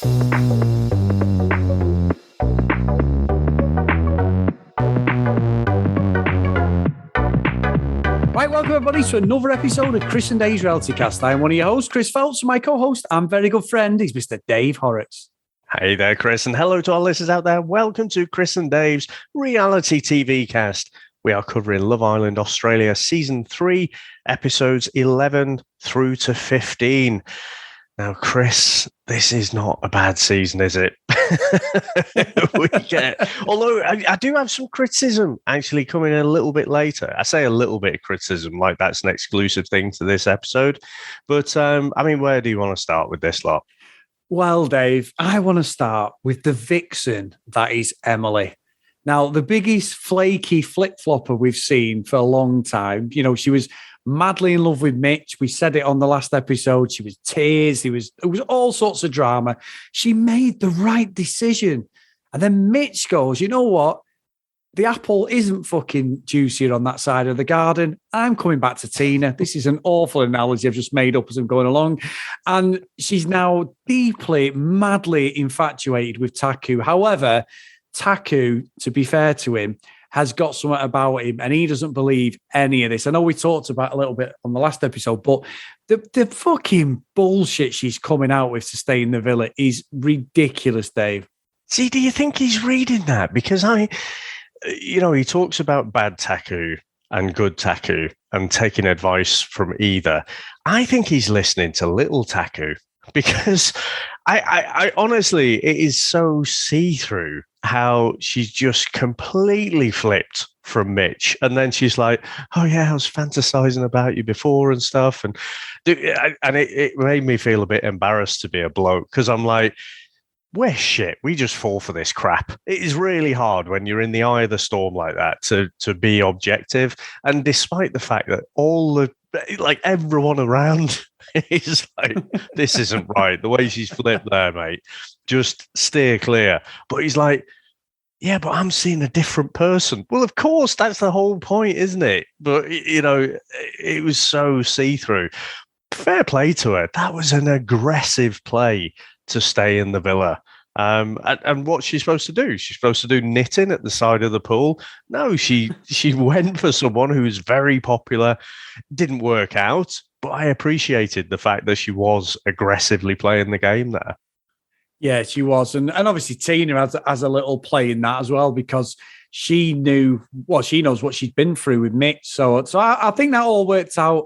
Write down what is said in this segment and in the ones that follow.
Right, welcome everybody to another episode of Chris and Dave's Reality Cast. I am one of your hosts, Chris Phelps, and my co-host and very good friend is Mr. Dave Horrocks. Hey there, Chris, and hello to our listeners out there. Welcome to Chris and Dave's Reality TV Cast. We are covering Love Island Australia Season 3, episodes 11 through to 15. Now, Chris, this is not a bad season, is it? Although I do have some criticism actually coming in a little bit later. I say a little bit of criticism, like that's an exclusive thing to this episode. But, where do you want to start with this lot? Well, Dave, I want to start with the vixen that is Emily. Now, the biggest flaky flip-flopper we've seen for a long time. You know, she was madly in love with Mitch. We said it on the last episode. She was tears. It was all sorts of drama. She made the right decision. And then Mitch goes, you know what? The apple isn't fucking juicier on that side of the garden. I'm coming back to Tina. This is an awful analogy I've just made up as I'm going along. And she's now deeply, madly infatuated with Taku. However, Taku, to be fair to him, has got something about him and he doesn't believe any of this. I know we talked about a little bit on the last episode, but the fucking bullshit she's coming out with to stay in the villa is ridiculous, Dave. See, do you think he's reading that? Because he talks about bad Taku and good Taku and taking advice from either. I think he's listening to little Taku because I honestly, it is so see-through how she's just completely flipped from Mitch. And then she's like, oh yeah, I was fantasizing about you before and stuff. And it made me feel a bit embarrassed to be a bloke because I'm like, we're shit. We just fall for this crap. It is really hard when you're in the eye of the storm like that to be objective. And despite the fact that everyone around is like, this isn't right. The way she's flipped there, mate, just steer clear. But he's like, yeah, but I'm seeing a different person. Well, of course, that's the whole point, isn't it? But, it was so see-through. Fair play to her. That was an aggressive play to stay in the villa. And what's she supposed to do? She's supposed to do knitting at the side of the pool. No, she went for someone who was very popular. Didn't work out, but I appreciated the fact that she was aggressively playing the game there. Yeah, she was. And obviously Tina has a little play in that as well because she knows what she's been through with Mitch. So I think that all worked out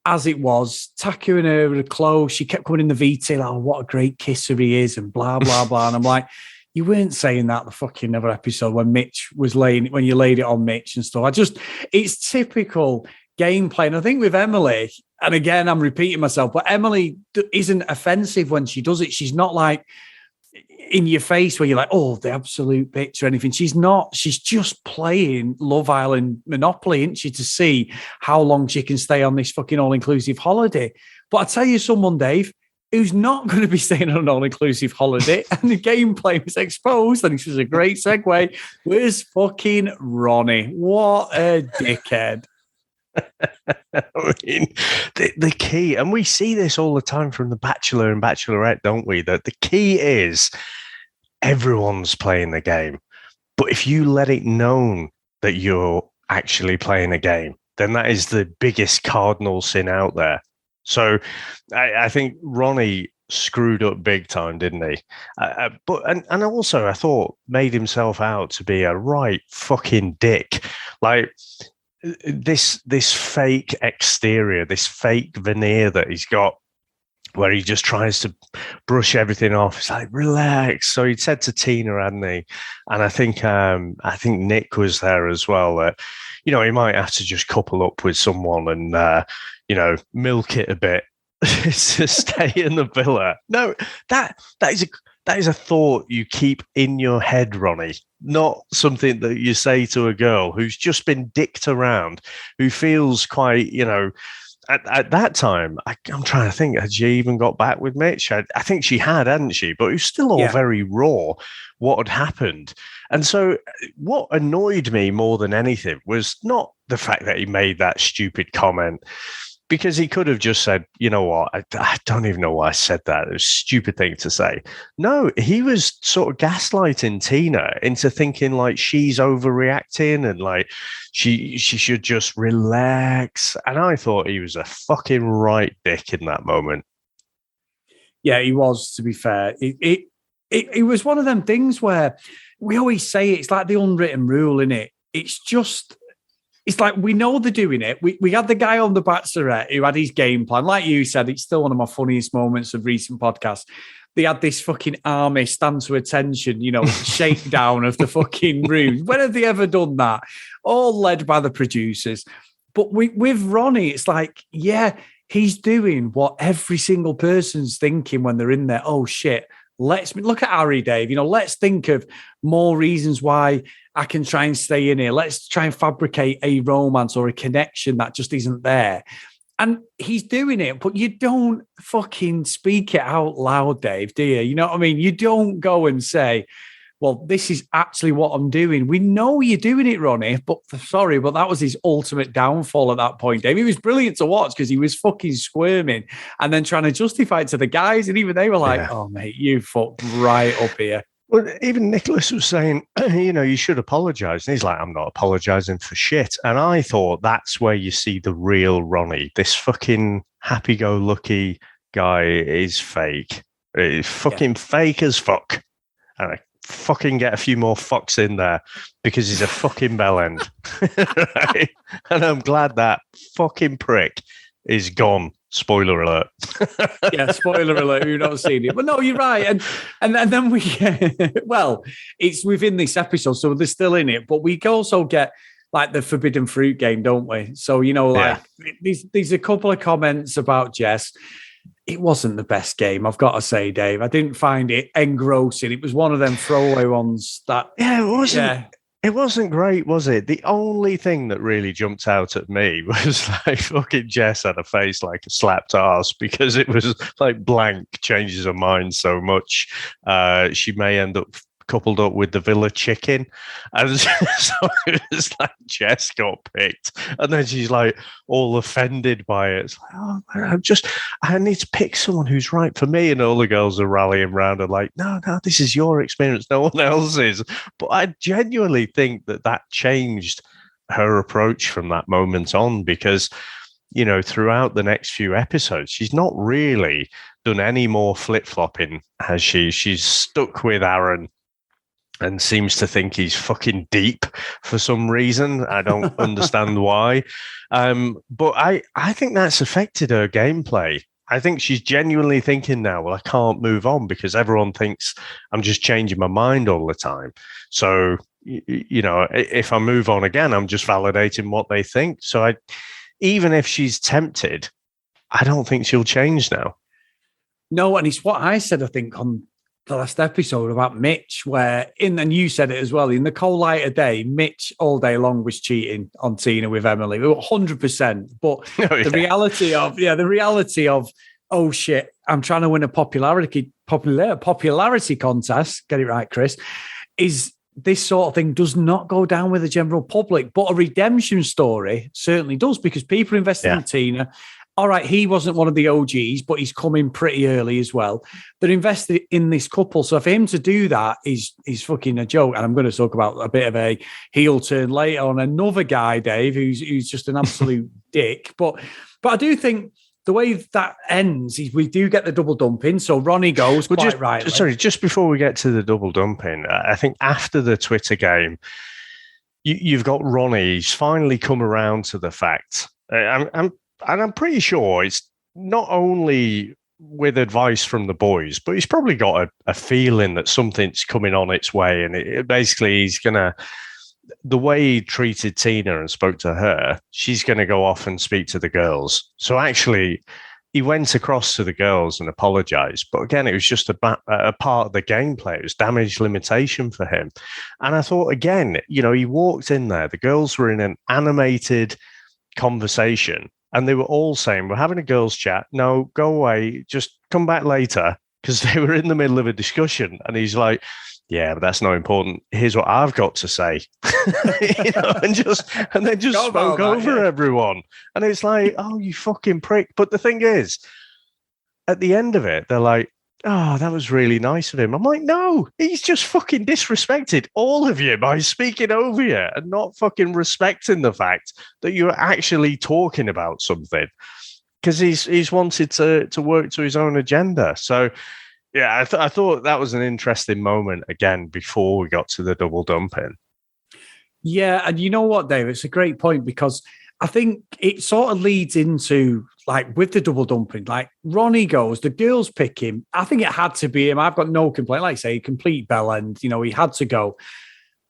as it was. Taku and her were close. She kept coming in the VT, like, oh, what a great kisser he is, and blah, blah, blah. And I'm like, you weren't saying that the fucking other episode when you laid it on Mitch and stuff. It's typical gameplay. And I think with Emily, and again, I'm repeating myself, but Emily isn't offensive when she does it. She's not like in your face where you're like, oh, the absolute bitch or anything. She's not. She's just playing Love Island Monopoly, isn't she, to see how long she can stay on this fucking all-inclusive holiday. But I tell you someone, Dave, who's not going to be staying on an all-inclusive holiday, and the gameplay was exposed, and this was a great segue, was fucking Ronnie. What a dickhead. I mean, the key, and we see this all the time from The Bachelor and Bachelorette, don't we? That the key is everyone's playing the game. But if you let it known that you're actually playing a game, then that is the biggest cardinal sin out there. So I think Ronnie screwed up big time, didn't he? But also I thought made himself out to be a right fucking dick. Like, this fake exterior, this fake veneer that he's got, where he just tries to brush everything off. It's like, relax. So he'd said to Tina, hadn't he? And I think Nick was there as well. That he might have to just couple up with someone and milk it a bit to stay in the villa. No, that is a thought you keep in your head, Ronnie, not something that you say to a girl who's just been dicked around, who feels quite, at that time, I'm trying to think, had she even got back with Mitch? I think she had, hadn't she? But it was still all very raw, what had happened. And so what annoyed me more than anything was not the fact that he made that stupid comment, because he could have just said, you know what, I don't even know why I said that. It was a stupid thing to say. No, he was sort of gaslighting Tina into thinking like she's overreacting and like she should just relax. And I thought he was a fucking right dick in that moment. Yeah, he was, to be fair. It was one of them things where we always say it's like the unwritten rule, in it. It's like we know they're doing it. We had the guy on The Bachelorette who had his game plan. Like you said, it's still one of my funniest moments of recent podcasts. They had this fucking army stand to attention, shakedown of the fucking room. When have they ever done that? All led by the producers. But with Ronnie, it's like, yeah, he's doing what every single person's thinking when they're in there. Oh, shit. Let's look at Harry, Dave. Let's think of more reasons why I can try and stay in here. Let's try and fabricate a romance or a connection that just isn't there. And he's doing it, but you don't fucking speak it out loud, Dave, do you? You know what I mean? You don't go and say, well, this is actually what I'm doing. We know you're doing it, Ronnie, but sorry, but that was his ultimate downfall at that point, Dave. He was brilliant to watch because he was fucking squirming and then trying to justify it to the guys. And even they were like, oh, mate, you fucked right up here. Well, even Nicholas was saying, you should apologize. And he's like, I'm not apologizing for shit. And I thought that's where you see the real Ronnie. This fucking happy-go-lucky guy is fake. He's fucking fake as fuck. And I fucking get a few more fucks in there because he's a fucking bellend. Right? And I'm glad that fucking prick is gone. Spoiler alert. Yeah, spoiler alert. We've not seen it. But no, you're right. And then we well, it's within this episode, so they're still in it. But we also get like the forbidden fruit game, don't we? So, there's a couple of comments about Jess. It wasn't the best game, I've got to say, Dave. I didn't find it engrossing. It was one of them throwaway ones that... Yeah, it wasn't. Yeah. It wasn't great, was it? The only thing that really jumped out at me was like fucking Jess had a face like a slapped ass because it was like blank, changes her mind so much. She may end up coupled up with the Villa chicken. And so it was like Jess got picked. And then she's like all offended by it. It's like, oh, I need to pick someone who's right for me. And all the girls are rallying around and like, no, this is your experience, no one else's. But I genuinely think that changed her approach from that moment on because, throughout the next few episodes, she's not really done any more flip-flopping, has she? She's stuck with Aaron and seems to think he's fucking deep for some reason. I don't understand why. But I think that's affected her gameplay. I think she's genuinely thinking now, well, I can't move on because everyone thinks I'm just changing my mind all the time. So, if I move on again, I'm just validating what they think. So even if she's tempted, I don't think she'll change now. No, and it's what I said, I think, on the last episode about Mitch, and you said it as well, in the cold light of day, Mitch all day long was cheating on Tina with Emily. 100%. But the reality of, oh shit, I'm trying to win a popularity contest, get it right, Chris, is this sort of thing does not go down with the general public, but a redemption story certainly does because people invested in Tina. All right, he wasn't one of the OGs, but he's come in pretty early as well. They're invested in this couple. So for him to do that is fucking a joke. And I'm going to talk about a bit of a heel turn later on another guy, Dave, who's just an absolute dick. But I do think the way that ends is we do get the double dumping. So Ronnie goes right. Sorry, just before we get to the double dumping, I think after the Twitter game, you've got Ronnie. He's finally come around to the fact. I'm pretty sure it's not only with advice from the boys, but he's probably got a feeling that something's coming on its way. And basically he's going to, the way he treated Tina and spoke to her, she's going to go off and speak to the girls. So actually he went across to the girls and apologized. But again, it was just a part of the gameplay. It was damage limitation for him. And I thought, again, he walked in there. The girls were in an animated conversation. And they were all saying, we're having a girls' chat. No, go away. Just come back later. Because they were in the middle of a discussion. And he's like, yeah, but that's not important. Here's what I've got to say. And then just spoke over everyone. And it's like, oh, you fucking prick. But the thing is, at the end of it, they're like, oh, that was really nice of him. I'm like, no, he's just fucking disrespected all of you by speaking over you and not fucking respecting the fact that you're actually talking about something, because he's wanted to work to his own agenda. So, yeah, I thought that was an interesting moment again before we got to the double dumping. Yeah, and you know what, Dave? It's a great point, because I think it sort of leads into, like, with the double dumping, like Ronnie goes, the girls pick him. I think it had to be him. I've got no complaint. Like I say, complete bell end, he had to go.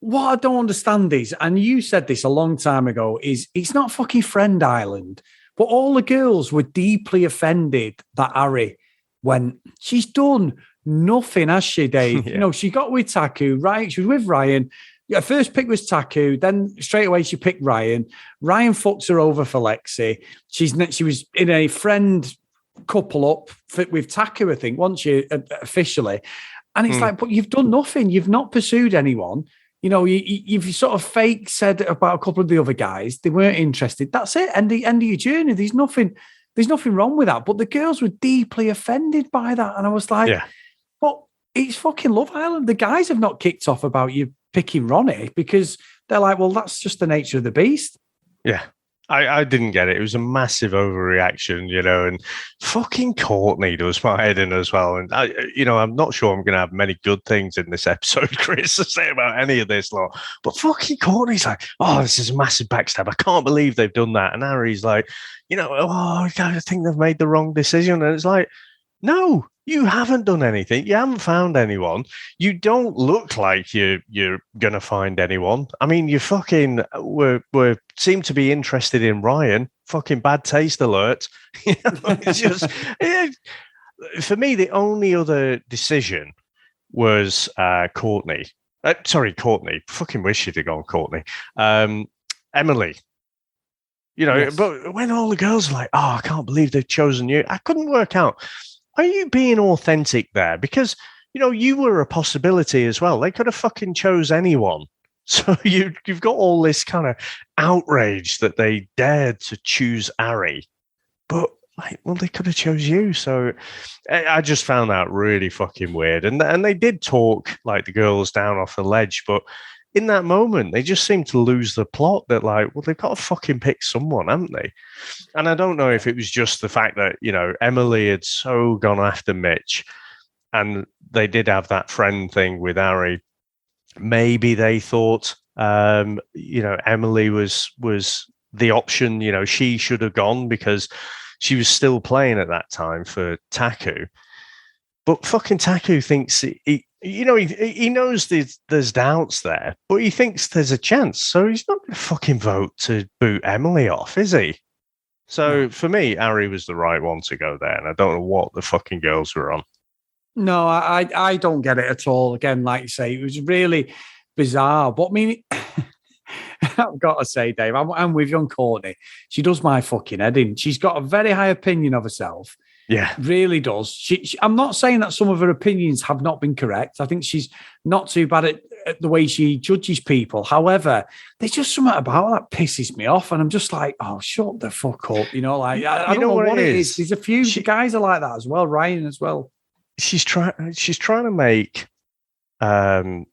What I don't understand is, and you said this a long time ago, is it's not fucking Friend Island, but all the girls were deeply offended that Harry went, she's done nothing, has she, Dave? Yeah. She got with Taku, right? She was with Ryan. Her first pick was Taku. Then straight away she picked Ryan. Ryan fucks her over for Lexi. She was in a friend couple up with Taku, I think, wasn't she, officially? And it's like, but you've done nothing. You've not pursued anyone. You've sort of fake said about a couple of the other guys they weren't interested. That's it. End of your journey. There's nothing wrong with that. But the girls were deeply offended by that, and I was like, but it's fucking Love Island. The guys have not kicked off about you picking Ronnie, because they're like, well, that's just the nature of the beast. Yeah. I didn't get it. It was a massive overreaction, and fucking Courtney does my head in as well. And I'm not sure I'm going to have many good things in this episode, Chris, to say about any of this lot. But fucking Courtney's like, oh, this is a massive backstab. I can't believe they've done that. And Harry's like, I think they've made the wrong decision. And it's like, no, you haven't done anything. You haven't found anyone. You don't look like you're gonna find anyone. I mean, you fucking were seem to be interested in Ryan. Fucking bad taste alert. It's just for me, the only other decision was Courtney. Courtney. Fucking wish she'd have gone Courtney. Emily. Yes. But when all the girls are like, oh, I can't believe they've chosen you, I couldn't work out. Are you being authentic there? Because, you were a possibility as well. They could have fucking chose anyone. So you've got all this kind of outrage that they dared to choose Harry. But, they could have chose you. So I just found that really fucking weird. And they did talk, like, the girls down off the ledge. But in that moment, they just seemed to lose the plot that, like, well, they've got to fucking pick someone, haven't they? And I don't know if it was just the fact that, Emily had so gone after Mitch, and they did have that friend thing with Harry. Maybe they thought, Emily was the option, she should have gone because she was still playing at that time for Taku. But fucking Taku thinks he knows there's doubts there, but he thinks there's a chance. So he's not going to fucking vote to boot Emily off, is he? So for me, Harry was the right one to go there, and I don't know what the fucking girls were on. No, I don't get it at all. Again, like you say, it was really bizarre. But I mean, I've got to say, Dave, I'm with you on Courtney. She does my fucking head in. She's got a very high opinion of herself. Yeah, really does. I'm not saying that some of her opinions have not been correct. I think she's not too bad at the way she judges people. However, there's just something about that pisses me off, and I'm just like, oh, shut the fuck up. I don't know what it is. There's a few guys are like that as well. Ryan as well. She's trying to make sound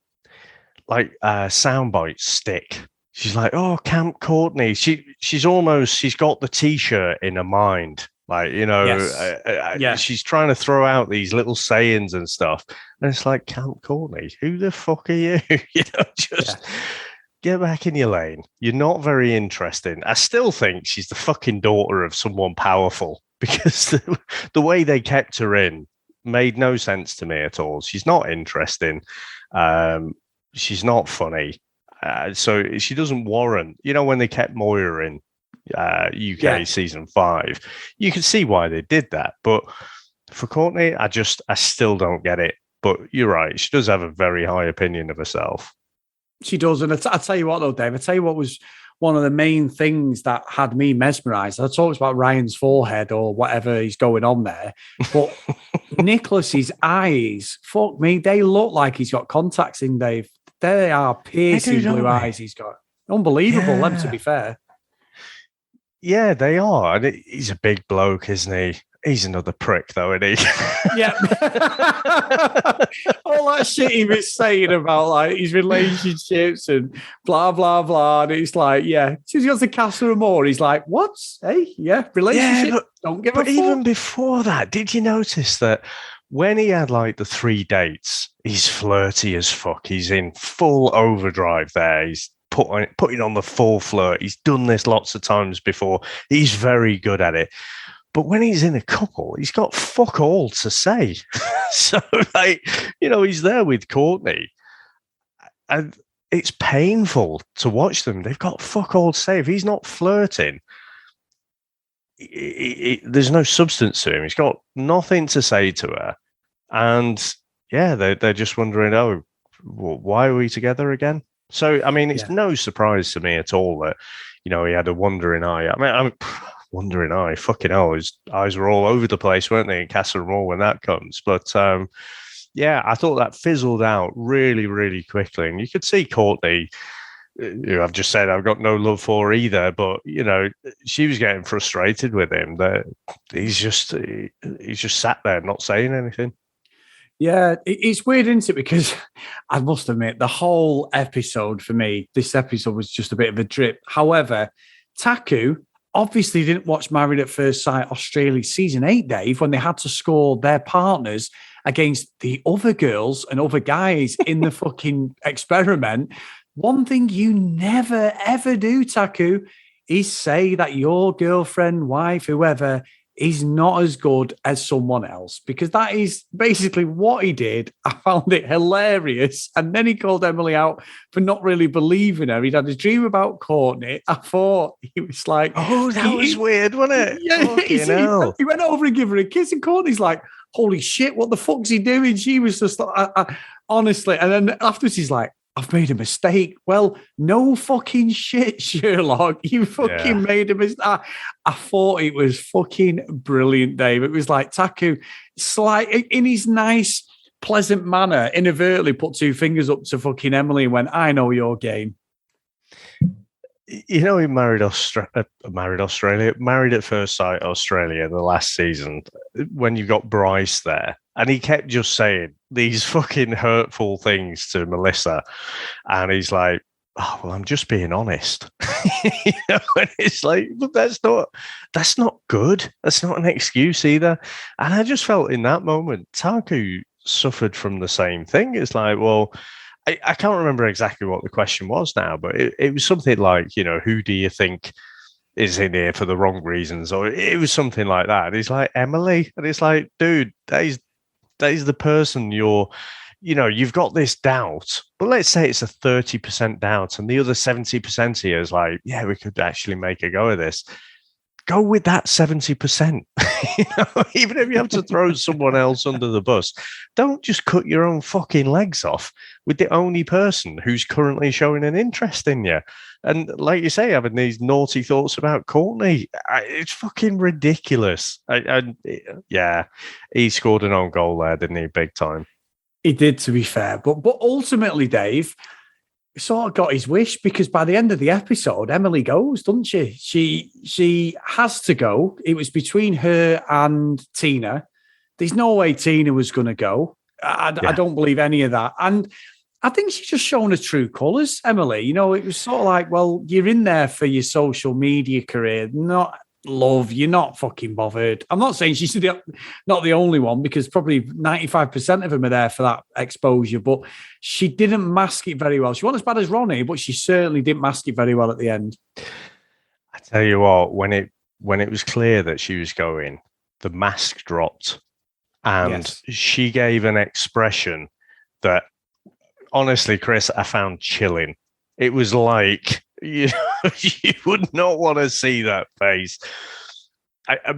bites stick. She's like, oh, Camp Courtney. She's got the T-shirt in her mind. She's trying to throw out these little sayings and stuff. And it's like, Camp Courtney, who the fuck are you? Get back in your lane. You're not very interesting. I still think she's the fucking daughter of someone powerful, because the way they kept her in made no sense to me at all. She's not interesting. She's not funny. So she doesn't warrant, when they kept Moira in UK season 5, you can see why they did that. But for Courtney, I still don't get it. But you're right, she does have a very high opinion of herself. She does. And I tell you what, though, Dave, I tell you what was one of the main things that had me mesmerised. I talked about Ryan's forehead or whatever he's going on there, but Nicholas's eyes, fuck me, they look like he's got contacts in, Dave. They are piercing blue eyes he's got. Unbelievable, them, to be fair. Yeah, they are. And he's a big bloke, isn't he? He's another prick, though, isn't he? Yeah. All that shit he was saying about like his relationships and blah, blah, blah. And it's like, yeah. As he goes to Casa, Amor, he's like, what? Hey, yeah, relationship. Yeah, don't give a fuck. But even before that, did you notice that when he had like the 3 dates, he's flirty as fuck. He's in full overdrive there. He's putting on the full flirt. He's done this lots of times before. He's very good at it. But when he's in a couple, he's got fuck all to say. So, like, he's there with Courtney. And it's painful to watch them. They've got fuck all to say. If he's not flirting, there's no substance to him. He's got nothing to say to her. And, yeah, they're just wondering, oh, why are we together again? So, I mean, it's no surprise to me at all that, he had a wandering eye. I mean, wandering eye, fucking hell, his eyes were all over the place, weren't they, in Casa Amor when that comes. But, yeah, I thought that fizzled out really, really quickly. And you could see Courtney, I've just said I've got no love for either, but, she was getting frustrated with him. That he's just sat there not saying anything. Yeah, it's weird, isn't it? Because I must admit, the whole episode for me, this episode was just a bit of a drip. However, Taku obviously didn't watch Married at First Sight Australia season 8, Dave, when they had to score their partners against the other girls and other guys in the fucking experiment. One thing you never, ever do, Taku, is say that your girlfriend, wife, whoever, is not as good as someone else, because that is basically what he did. I found it hilarious. And then he called Emily out for not really believing her. He'd had a dream about Courtney. I thought he was like, oh, that was weird, wasn't it? Yeah, he went over and gave her a kiss, and Courtney's like, holy shit, what the fuck's he doing? She was just like, honestly. And then afterwards he's like, I've made a mistake. Well, no fucking shit, Sherlock. You fucking made a mistake. I thought it was fucking brilliant, Dave. It was like Taku, in his nice, pleasant manner, inadvertently put 2 fingers up to fucking Emily and went, I know your game. He married Australia, Married at First Sight Australia, the last season, when you got Bryce there. And he kept just saying these fucking hurtful things to Melissa. And he's like, oh, well, I'm just being honest. And it's like, but that's not good. That's not an excuse either. And I just felt in that moment, Taku suffered from the same thing. It's like, well, I can't remember exactly what the question was now, but it was something like, who do you think is in here for the wrong reasons? Or it was something like that. And he's like, Emily. And it's like, dude, that is the person you've got this doubt, but let's say it's a 30% doubt and the other 70% here is like, yeah, we could actually make a go of this. Go with that 70%. Even if you have to throw someone else under the bus, don't just cut your own fucking legs off with the only person who's currently showing an interest in you. And like you say, having these naughty thoughts about Courtney, it's fucking ridiculous. Yeah, he scored an own goal there, didn't he? Big time. He did, to be fair. But ultimately, Dave sort of got his wish, because by the end of the episode, Emily goes, doesn't she? She has to go. It was between her and Tina. There's no way Tina was going to go. I don't believe any of that. And I think she's just shown her true colours, Emily. It was sort of like, well, you're in there for your social media career, not love. You're not fucking bothered. I'm not saying she's not the only one, because probably 95% of them are there for that exposure, but she didn't mask it very well. She wasn't as bad as Ronnie, but she certainly didn't mask it very well at the end. I tell you what, when it was clear that she was going, the mask dropped and she gave an expression that, honestly, Chris, I found chilling. It was like, you would not want to see that face,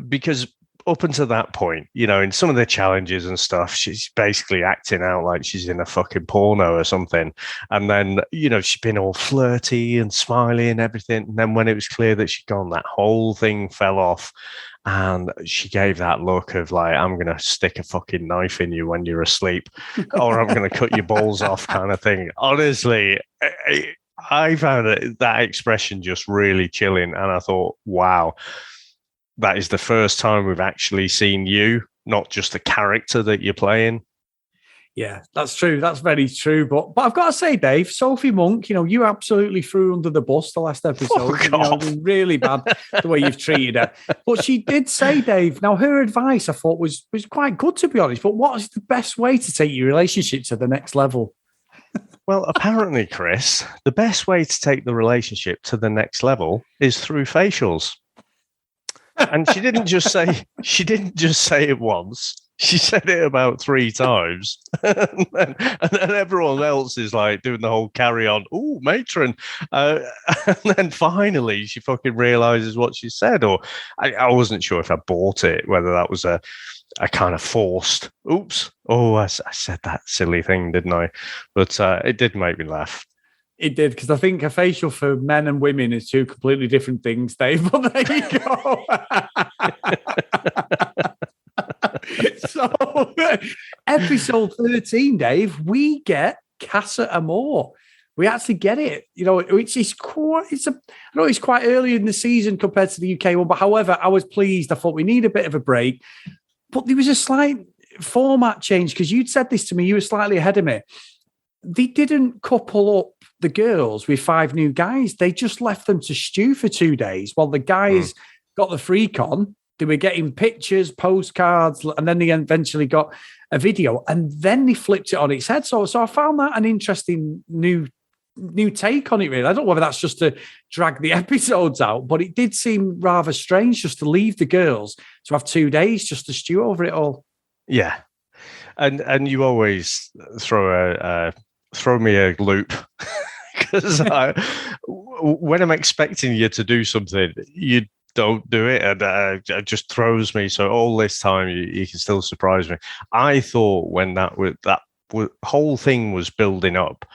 because up until that point, in some of the challenges and stuff, she's basically acting out like she's in a fucking porno or something. And then, she's been all flirty and smiley and everything. And then when it was clear that she'd gone, that whole thing fell off. And she gave that look of like, I'm going to stick a fucking knife in you when you're asleep, or I'm going to cut your balls off kind of thing. Honestly, I found that expression just really chilling. And I thought, wow, that is the first time we've actually seen you, not just the character that you're playing. Yeah, that's true. That's very true. But I've got to say, Dave, Sophie Monk, you absolutely threw under the bus the last episode. Really bad the way you've treated her. But she did say, Dave, now her advice I thought was quite good, to be honest. But what is the best way to take your relationship to the next level? Well, apparently, Chris, the best way to take the relationship to the next level is through facials. And she didn't just say it once. She said it about 3 times. and then everyone else is like doing the whole carry on. Ooh, matron. And then finally she fucking realizes what she said. Or I wasn't sure if I bought it, whether that was a kind of forced, oops. Oh, I said that silly thing, didn't I? But it did make me laugh. It did, because I think a facial for men and women is 2 completely different things, Dave. But there you go. So, episode 13, Dave, we get Casa Amor. We actually get it. It's quite early in the season compared to the UK one. But however, I was pleased. I thought we need a bit of a break. But there was a slight format change, because you'd said this to me. You were slightly ahead of me. They didn't couple up the girls with 5 new guys. They just left them to stew for 2 days while the guys got the freak on. They were getting pictures, postcards, and then they eventually got a video, and then they flipped it on its head. So I found that an interesting new take on it, really. I don't know whether that's just to drag the episodes out, but it did seem rather strange just to leave the girls to have 2 days just to stew over it all. Yeah. And you always throw me a loop, because when I'm expecting you to do something, you don't do it, and it just throws me. So all this time, you can still surprise me. I thought when that whole thing was building up,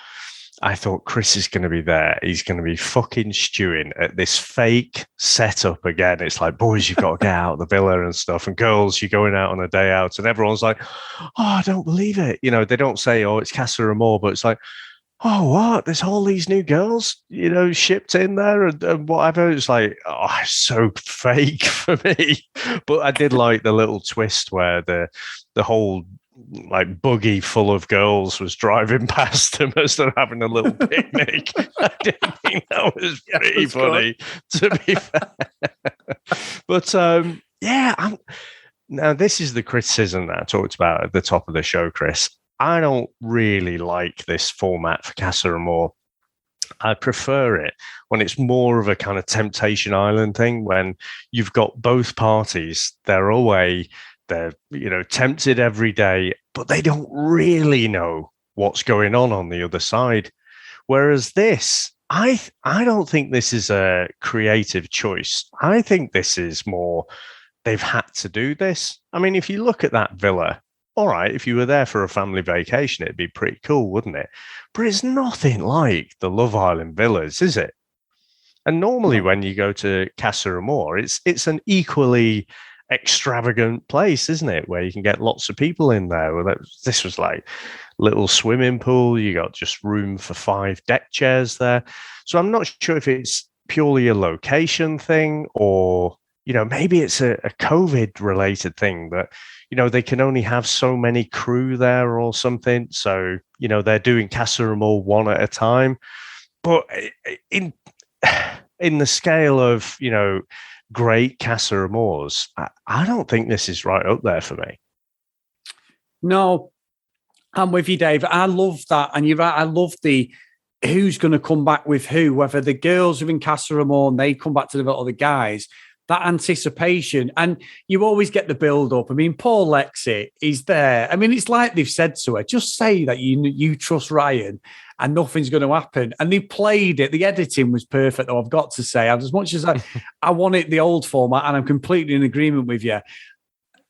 I thought Chris is going to be there. He's going to be fucking stewing at this fake setup again. It's like, boys, you've got to get out of the villa and stuff. And girls, you're going out on a day out. And everyone's like, oh, I don't believe it. They don't say, oh, it's Casa Amor, but it's like, oh, what? There's all these new girls, shipped in there and whatever. It's like, oh, it's so fake for me. But I did like the little twist where the whole like buggy full of girls was driving past them as they're having a little picnic. I did think that was pretty funny, to be fair. But now this is the criticism that I talked about at the top of the show, Chris. I don't really like this format for Casa Amor. I prefer it when it's more of a kind of Temptation Island thing, when you've got both parties, they're away, they're tempted every day, but they don't really know what's going on the other side. Whereas this, I don't think this is a creative choice. I think this is more they've had to do this. I mean, if you look at that villa, all right, if you were there for a family vacation, it'd be pretty cool, wouldn't it? But it's nothing like the Love Island villas, is it? And normally when you go to Casa Amor, it's an equally extravagant place, isn't it? Where you can get lots of people in there. Well, this was like little swimming pool. You got just room for 5 deck chairs there. So I'm not sure if it's purely a location thing, or maybe it's a COVID related thing that they can only have so many crew there or something. So they're doing Casa Amor one at a time. But in the scale of great Casa Amors, I don't think this is right up there for me. No, I'm with you, Dave. I love that. And you're right. I love the who's going to come back with who, whether the girls are in Casa Amor and they come back to the other guys, that anticipation. And you always get the build up. I mean, poor Lexi is there. I mean, it's like they've said to her, just say that you trust Ryan and nothing's going to happen. And they played it. The editing was perfect, though, I've got to say. As much as I want it the old format, and I'm completely in agreement with you,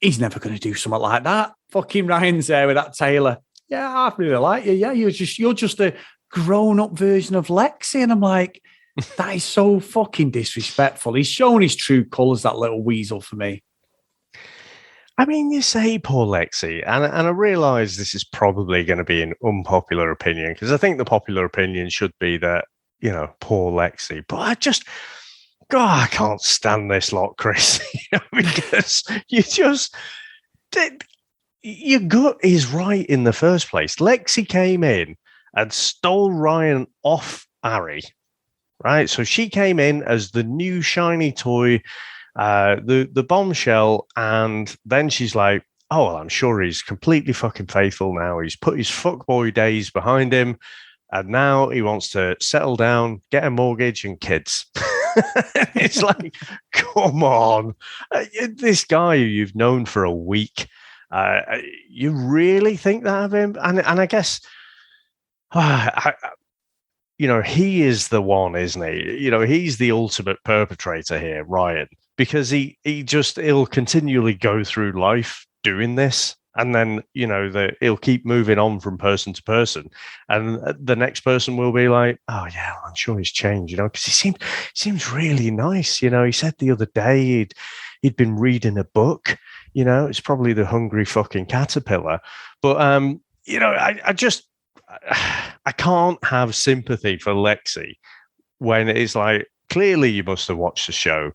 he's never going to do something like that. Fucking Ryan's there with that Taylor. Yeah, I really like you. Yeah, you're just a grown-up version of Lexi. And I'm like, that is so fucking disrespectful. He's shown his true colours, that little weasel, for me. I mean, you say poor Lexi, and I realise this is probably going to be an unpopular opinion, because I think the popular opinion should be that, poor Lexi. But God, I can't stand this lot, Chris, because your gut is right in the first place. Lexi came in and stole Ryan off Harry, right? So she came in as the new shiny toy, the bombshell, and then she's like, oh, well, I'm sure he's completely fucking faithful now. He's put his fuckboy days behind him, and now he wants to settle down, get a mortgage and kids. It's like, come on. This guy who you've known for a week, you really think that of him? And I guess, he is the one, isn't he? He's the ultimate perpetrator here, Ryan, because he'll continually go through life doing this. And then, he'll keep moving on from person to person. And the next person will be like, oh, yeah, I'm sure he's changed, because he seems really nice. He said the other day he'd been reading a book. It's probably The Hungry Fucking Caterpillar. But, I can't have sympathy for Lexi when it's like, clearly you must have watched the show,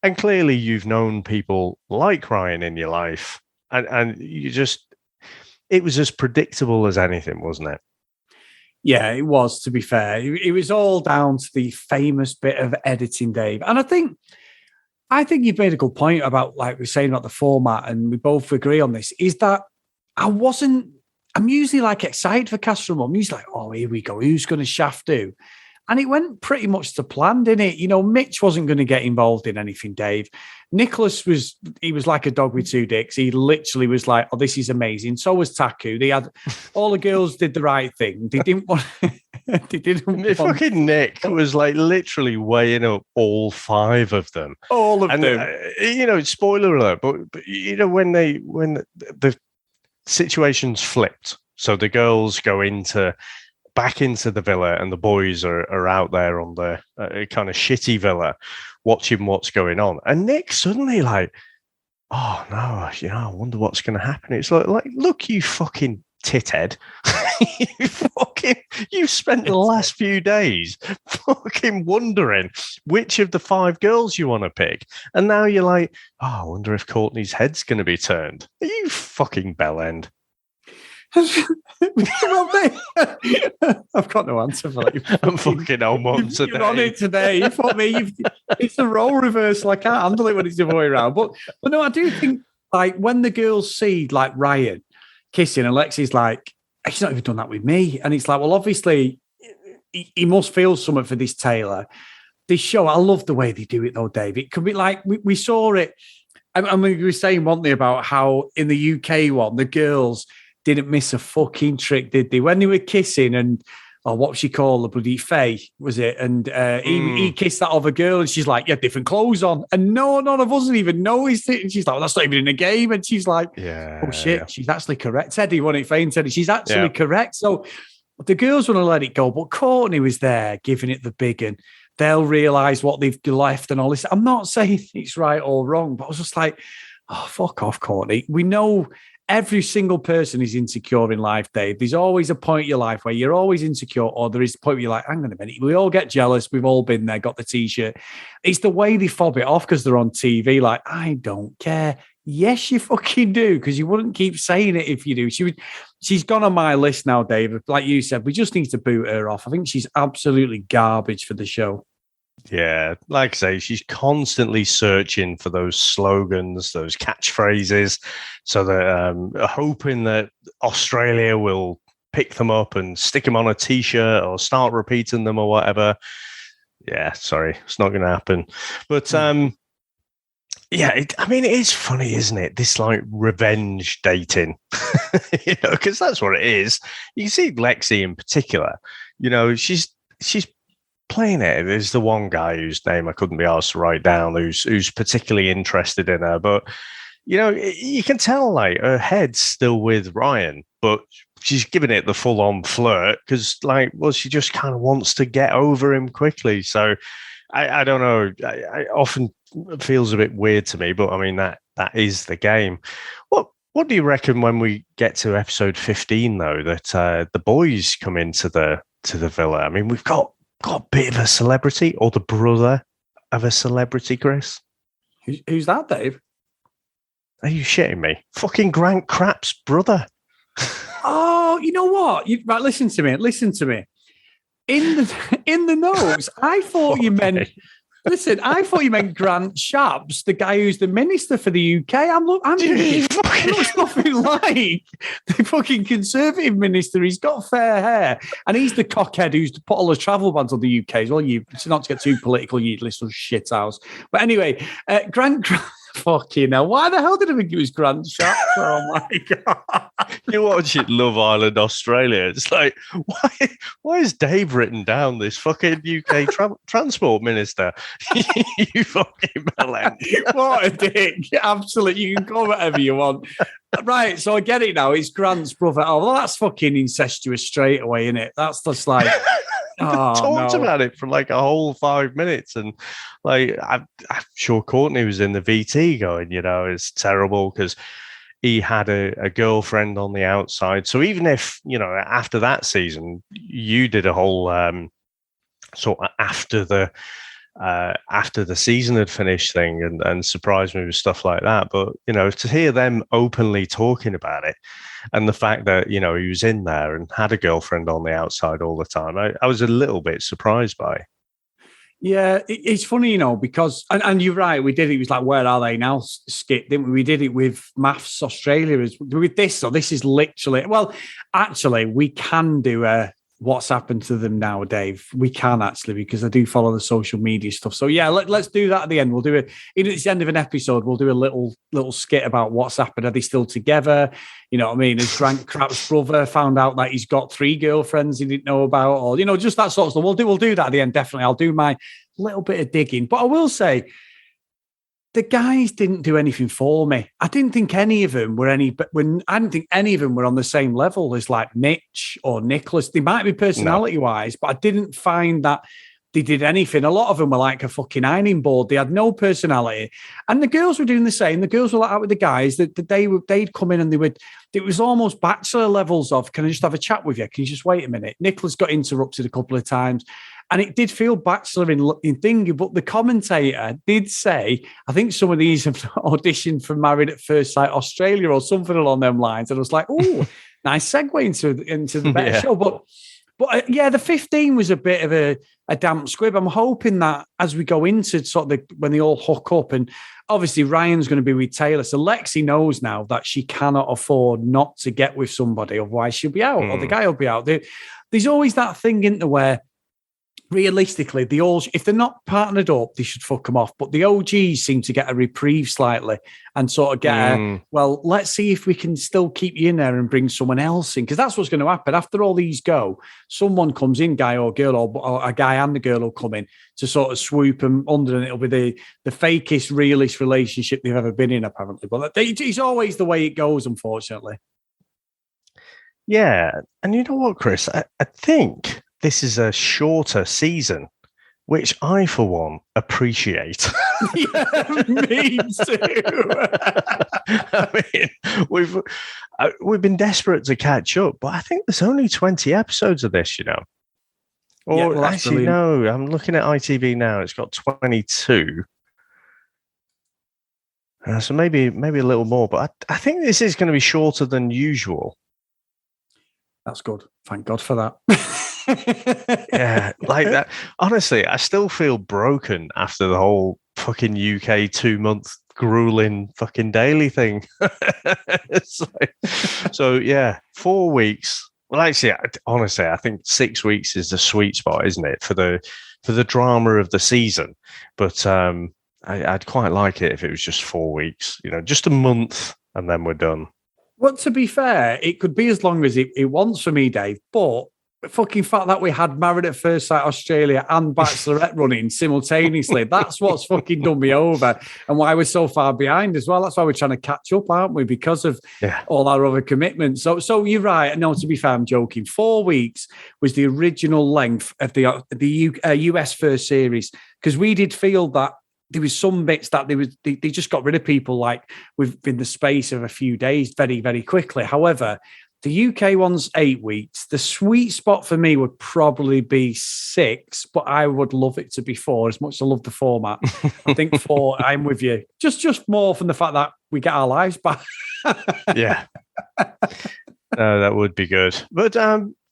and clearly you've known people like Ryan in your life. And it was as predictable as anything, wasn't it? Yeah, it was, to be fair. It was all down to the famous bit of editing, Dave. And I think you've made a good point about, like we're saying about the format, and we both agree on this, is that I'm usually like excited for Casa Amor. I'm usually like, oh, here we go. Who's going to shaft who? And it went pretty much to plan, didn't it? Mitch wasn't going to get involved in anything, Dave. Nicholas was like a dog with two dicks. He literally was like, oh, this is amazing. So was Taku. All the girls did the right thing. They didn't want... Fucking Nick was like literally weighing up all five of them. All of them. Spoiler alert, but when the situation's flipped, so the girls go back into the villa, and the boys are out there on the kind of shitty villa watching what's going on. And Nick's suddenly like, oh no, I wonder what's going to happen. It's like, look, you fucking tithead. You spent the last few days fucking wondering which of the five girls you want to pick. And now you're like, oh, I wonder if Courtney's head's going to be turned. Are you fucking bellend? I've got no answer for that. I'm fucking on one today. You're on it today. You thought me. It's a role reversal. I can't handle it when it's the other way around. But no, I do think, like, when the girls see like Ryan kissing, and Lexi's like, he's not even done that with me. And it's like, well, obviously he must feel something for this Taylor. This show, I love the way they do it though, Dave. It could be like, we saw it. I mean, we were saying, weren't they, about how in the UK one, the girls didn't miss a fucking trick, did they? When they were kissing, and what she called the bloody Faye, was it? And he kissed that other girl, and she's like, "You had different clothes on," and none of us even noticed it. And she's like, well, "That's not even in the game." And she's like, "Yeah, oh shit, yeah. She's actually correct." Teddy, wasn't it? Fane Teddy, she's actually correct. So the girls want to let it go, but Courtney was there giving it the big, and they'll realise what they've left and all this. I'm not saying it's right or wrong, but I was just like, oh, fuck off, Courtney. We know. Every single person is insecure in life, Dave. There's always a point in your life where you're always insecure, or there is a point where you're like, hang on a minute, we all get jealous. We've all been there, got the T-shirt. It's the way they fob it off because they're on TV. Like, I don't care. Yes, you fucking do, because you wouldn't keep saying it if you do. She's gone on my list now, Dave. Like you said, we just need to boot her off. I think she's absolutely garbage for the show. Yeah, like I say, she's constantly searching for those slogans, those catchphrases, so that hoping that Australia will pick them up and stick them on a T-shirt or start repeating them or whatever. Yeah, sorry, it's not going to happen. But yeah, it is funny, isn't it? This like revenge dating, because that's what it is. You can see Lexi in particular. She's playing it. There's the one guy whose name I couldn't be asked to write down, who's particularly interested in her. But you can tell like her head's still with Ryan, but she's giving it the full on flirt because, like, well, she just kind of wants to get over him quickly. So I don't know. I often it feels a bit weird to me, but I mean that is the game. What do you reckon when we get to episode 15 though? That the boys come into the villa. I mean, we've got a bit of a celebrity, or the brother of a celebrity, Chris. Who's that, Dave? Are you shitting me? Fucking Grant Crapp's brother. Oh, you know what? Right, listen to me. In the notes, I thought you meant. Listen, I thought you meant Grant Shapps, the guy who's the minister for the UK. I'm thinking, he looks nothing like the fucking Conservative minister. He's got fair hair, and he's the cockhead who's put all the travel bans on the UK as well. Not to get too political, you little shit house. But anyway, Grant. Fucking hell. Why the hell did I think it was Grant Shapps? Oh my God. You watch it, Love Island Australia. It's like, why is Dave written down this fucking UK transport minister? You fucking bellend. What a dick. Absolutely. You can call whatever you want. Right. So I get it now. It's Grant's brother. Oh, well, that's fucking incestuous straight away, isn't it? That's just like. Talked about it for like a whole 5 minutes, and like I'm sure Courtney was in the VT going, it's terrible because he had a girlfriend on the outside. So even if after that season you did a whole sort of after the season had finished thing and surprised me with stuff like that, but to hear them openly talking about it. And the fact that, he was in there and had a girlfriend on the outside all the time, I was a little bit surprised by. Yeah, it's funny, because, and you're right, we did it. It was like, where are they now? Skip, didn't we? We did it with Maths Australia with this. So this is literally, well, actually, we can do what's happened to them now, Dave. We can actually, because I do follow the social media stuff. So yeah, let's do that at the end. We'll do it. Even at the end of an episode, we'll do a little skit about what's happened. Are they still together? You know what I mean? Has Grant Crapp's brother found out that he's got 3 girlfriends he didn't know about? Or, just that sort of stuff. We'll do that at the end, definitely. I'll do my little bit of digging. But I will say, the guys didn't do anything for me. I didn't think any of them were I didn't think any of them were on the same level as like Mitch or Nicholas. They might be personality-wise, but I didn't find that they did anything. A lot of them were like a fucking ironing board. They had no personality. And the girls were doing the same. The girls were like out with the guys. They'd come in and it was almost bachelor levels of, can I just have a chat with you? Can you just wait a minute? Nicholas got interrupted a couple of times. And it did feel bachelor in thingy, but the commentator did say, I think some of these have auditioned for Married at First Sight Australia or something along them lines. And I was like, oh, nice segue into the better show. But yeah, the 15 was a bit of a damp squib. I'm hoping that as we go into sort of when they all hook up, and obviously Ryan's going to be with Taylor. So Lexi knows now that she cannot afford not to get with somebody, otherwise she'll be out or the guy will be out. There's always that thing, isn't there, where realistically, if they're not partnered up, they should fuck them off. But the OGs seem to get a reprieve slightly and sort of get well, let's see if we can still keep you in there and bring someone else in. Because that's what's going to happen. After all these go, someone comes in, guy or girl, or a guy and the girl will come in to sort of swoop them under, and it'll be the fakest, realest relationship they've ever been in, apparently. But it's always the way it goes, unfortunately. Yeah. And you know what, Chris? I think this is a shorter season, which I, for one, appreciate. Yeah, me too. I mean, we've been desperate to catch up, but I think there's only 20 episodes of this, Or yeah, well, actually, no, I'm looking at ITV now. It's got 22. So maybe a little more, but I think this is going to be shorter than usual. That's good. Thank God for that. Yeah, like that. Honestly, I still feel broken after the whole fucking UK 2-month grueling fucking daily thing. So yeah, 4 weeks. Well, actually, honestly, I think 6 weeks is the sweet spot, isn't it, for the drama of the season? But I'd quite like it if it was just 4 weeks. Just a month, and then we're done. Well, to be fair, it could be as long as it wants for me, Dave. But fucking fact that we had Married at First Sight Australia and Bachelorette running simultaneously. That's what's fucking done me over, and why we're so far behind as well. That's why we're trying to catch up, aren't we? Because of all our other commitments. So you're right. No, to be fair, I'm joking. 4 weeks was the original length of the US first series, because we did feel that there was some bits that they just got rid of people like within the space of a few days, very, very quickly. However, the UK one's 8 weeks. The sweet spot for me would probably be 6, but I would love it to be 4, as much as I love the format. I think 4, I'm with you. Just more from the fact that we get our lives back. Yeah. No, that would be good. But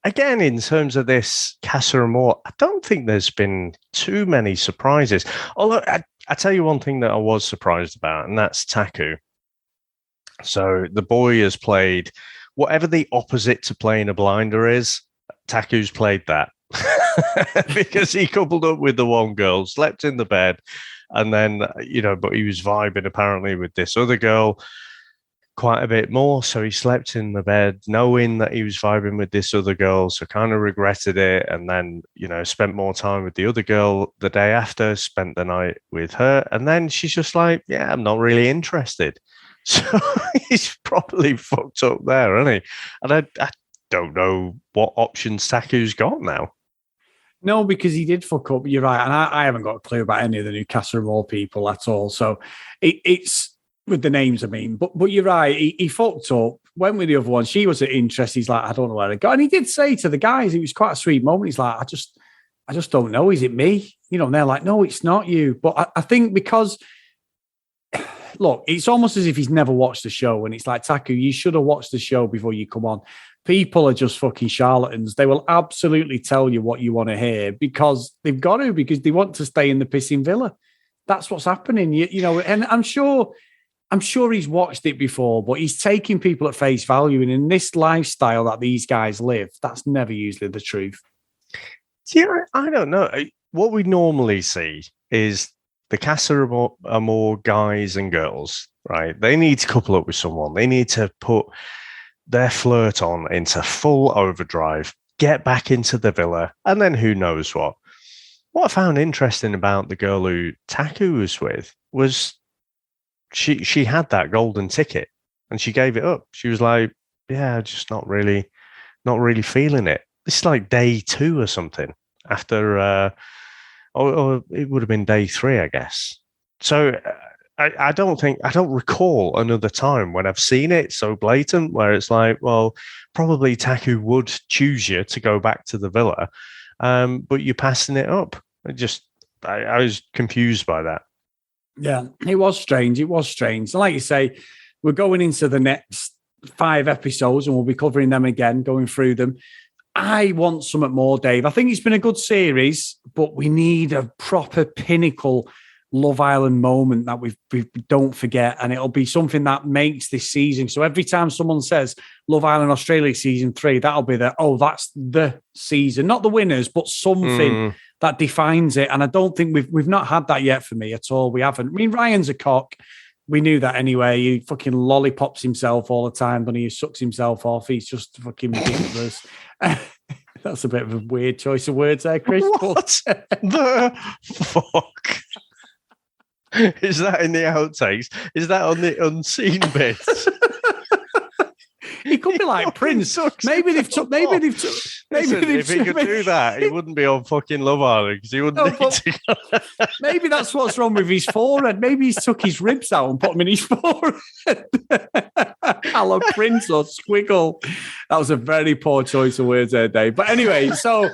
again, in terms of this Casa Amor, I don't think there's been too many surprises. Although I tell you one thing that I was surprised about, and that's Taku. So the boy has played whatever the opposite to playing a blinder is. Taku's played that because he coupled up with the one girl, slept in the bed, and then, but he was vibing apparently with this other girl quite a bit more. So he slept in the bed knowing that he was vibing with this other girl, so kind of regretted it. And then, spent more time with the other girl the day after, spent the night with her. And then she's just like, yeah, I'm not really interested. So he's probably fucked up there, hasn't he? And I don't know what options Taku's got now. No, because he did fuck up. You're right. And I haven't got a clue about any of the new Casa Amor people at all. So it's with the names, I mean. But you're right. He fucked up, went with the other one. She wasn't interested. He's like, I don't know where to go. And he did say to the guys, it was quite a sweet moment. He's like, I just don't know. Is it me? And they're like, no, it's not you. But I think because... Look, it's almost as if he's never watched the show, and it's like, Taku, you should have watched the show before you come on. People are just fucking charlatans. They will absolutely tell you what you want to hear because they've got to, because they want to stay in the pissing villa. That's what's happening, and I'm sure he's watched it before, but he's taking people at face value. And in this lifestyle that these guys live, that's never usually the truth. See, I don't know. What we normally see is the Casa Amor guys and girls, right? They need to couple up with someone. They need to put their flirt on into full overdrive, get back into the villa, and then who knows what. What I found interesting about the girl who Taku was with was she had that golden ticket and she gave it up. She was like, yeah, just not really feeling it. This is like day 2 or something after... Or it would have been day 3, I guess. So I don't recall another time when I've seen it so blatant where it's like, well, probably Taku would choose you to go back to the villa, but you're passing it up. I was confused by that. Yeah, it was strange. And like you say, we're going into the next 5 episodes and we'll be covering them again, going through them. I want something more, Dave. I think it's been a good series, but we need a proper pinnacle Love Island moment that we don't forget, and it'll be something that makes this season. So every time someone says Love Island Australia season 3, that'll be that's the season, not the winners, but something that defines it. And I don't think we've not had that yet for me at all. We haven't. I mean, Ryan's a cock. We knew that anyway. He fucking lollipops himself all the time, but he sucks himself off. He's just fucking ridiculous. That's a bit of a weird choice of words there, Chris. What the fuck? Is that in the outtakes? Is that on the unseen bits? He could be like Prince. Maybe they've took. If he could do that, he wouldn't be on fucking Love Island because he wouldn't need to. Maybe that's what's wrong with his forehead. Maybe he's took his ribs out and put them in his forehead. Hello, Prince or Squiggle. That was a very poor choice of words there, Dave. But anyway, so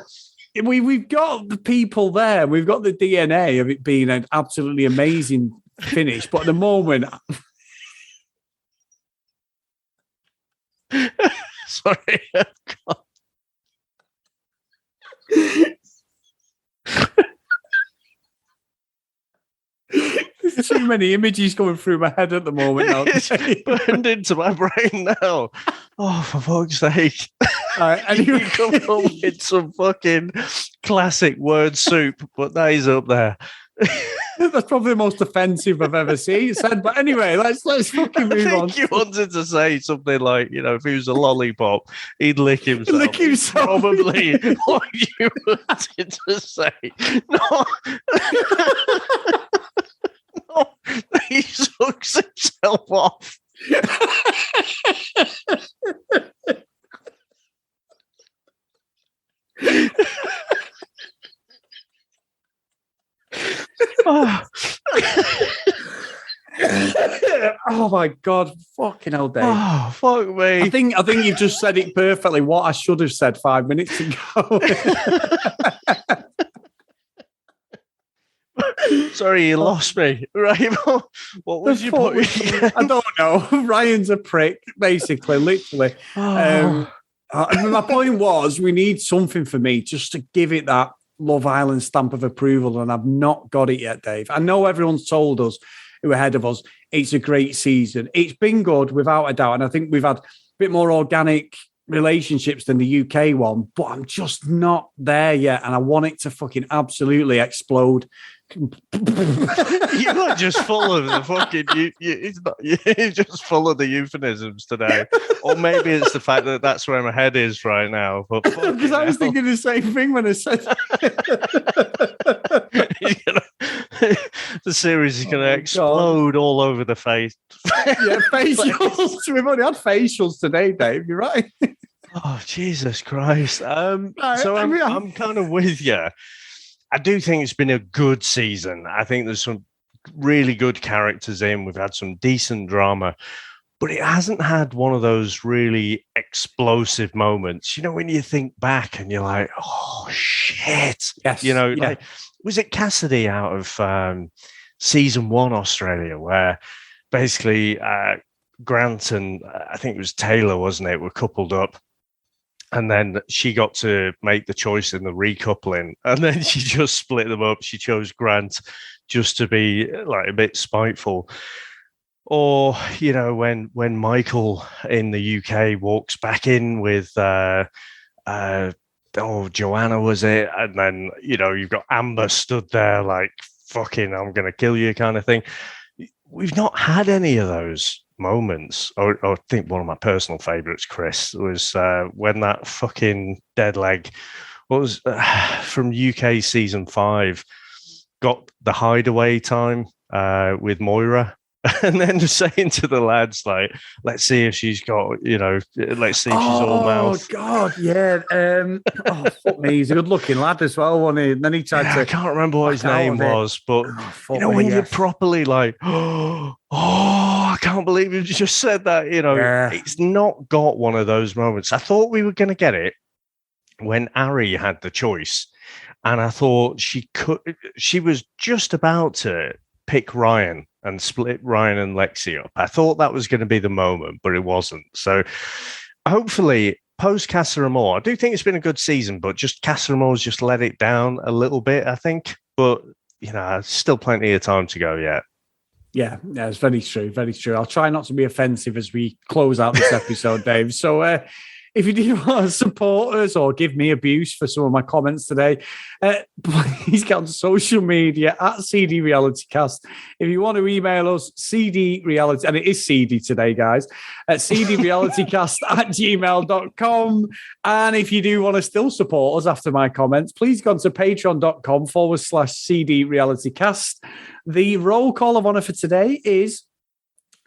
we've got the people there. We've got the DNA of it being an absolutely amazing finish. But at the moment. Sorry. There's too many images going through my head at the moment now. It's burned into my brain now. Oh, for fuck's sake. Anyway. You come up with some fucking classic word soup, but that is up there. That's probably the most offensive I've ever said. But anyway, let's fucking move on. I think you wanted to say something like, if he was a lollipop, he'd lick himself. Lick himself. Probably what you wanted to say. No. No, he sucks himself off. Oh. Oh my God, fucking hell, Dave. Oh, fuck me. I think you've just said it perfectly, what I should have said 5 minutes ago. Sorry, you lost me. Right? What was your point? I don't know. Ryan's a prick, basically, literally. My point was, we need something for me just to give it that Love Island stamp of approval, and I've not got it yet, Dave. I know everyone's told us who are ahead of us it's a great season. It's been good, without a doubt, and I think we've had a bit more organic relationships than the UK one, but I'm just not there yet, and I want it to fucking absolutely explode. You're not just full of the fucking. You're just full of the euphemisms today, or maybe it's the fact that that's where my head is right now. But because I was thinking the same thing when I said the series is going to explode all over the face. Yeah, facials. We've only had facials today, Dave. You're right. Oh, Jesus Christ! So I'm kind of with you. I do think it's been a good season. I think there's some really good characters in. We've had some decent drama, but it hasn't had one of those really explosive moments. When you think back and you're like, oh, shit. Yes. Like, was it Cassidy out of season 1 Australia, where basically Grant and I think it was Taylor, wasn't it, were coupled up? And then she got to make the choice in the recoupling, and then she just split them up. She chose Grant just to be like a bit spiteful. Or, when Michael in the UK walks back in with, Joanna, was it? And then, you've got Amber stood there like, fucking, I'm going to kill you kind of thing. We've not had any of those moments. I think one of my personal favorites, Chris, was when that fucking dead leg was from UK season 5 got the hideaway time with Moira, and then just saying to the lads, like, let's see if she's got, let's see if she's all mouth. Oh God, yeah. Fuck me, he's a good-looking lad as well, wasn't he? And then he tried to. I can't remember what his name was, but when you're properly like, oh, I can't believe you just said that. It's not got one of those moments. I thought we were going to get it when Ari had the choice, and I thought she was just about to pick Ryan and split Ryan and Lexi up. I thought that was going to be the moment, but it wasn't. So hopefully post Casa Amor, I do think it's been a good season, but just Casa Amor's just let it down a little bit, I think. But, still plenty of time to go yet. Yeah, it's very true. Very true. I'll try not to be offensive as we close out this episode, Dave. So if you do want to support us or give me abuse for some of my comments today, please get on social media at CD Reality Cast. If you want to email us, CD Reality, and it is CD today, guys, at cdrealitycast@gmail.com. And if you do want to still support us after my comments, please go on to patreon.com/CD Reality Cast. The roll call of honor for today is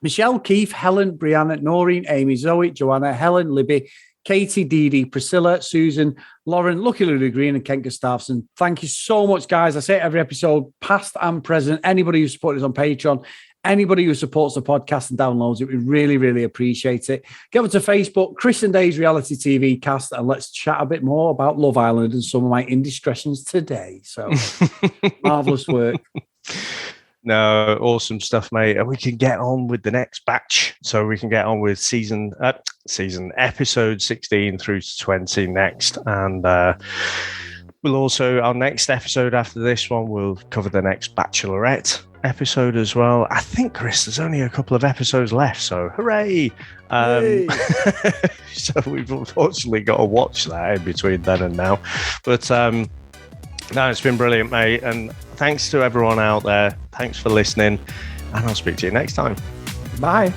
Michelle, Keith, Helen, Brianna, Noreen, Amy, Zoe, Joanna, Helen, Libby, Katie, Dee Dee, Priscilla, Susan, Lauren, Lucky Lulu Green, and Ken Gustafson. Thank you so much, guys. I say it every episode, past and present. Anybody who supports us on Patreon, anybody who supports the podcast and downloads it, we really, really appreciate it. Get over to Facebook, Chris and Dave's Reality TV Cast, and let's chat a bit more about Love Island and some of my indiscretions today. So, marvellous work. No, awesome stuff, mate. And we can get on with the next batch. So we can get on with episode 16 through to 20 next. And we'll also, our next episode after this one, we'll cover the next Bachelorette episode as well. I think, Chris, there's only a couple of episodes left. So hooray. So we've unfortunately got to watch that in between then and now. But no, it's been brilliant, mate. And thanks to everyone out there. Thanks for listening, and I'll speak to you next time. Bye.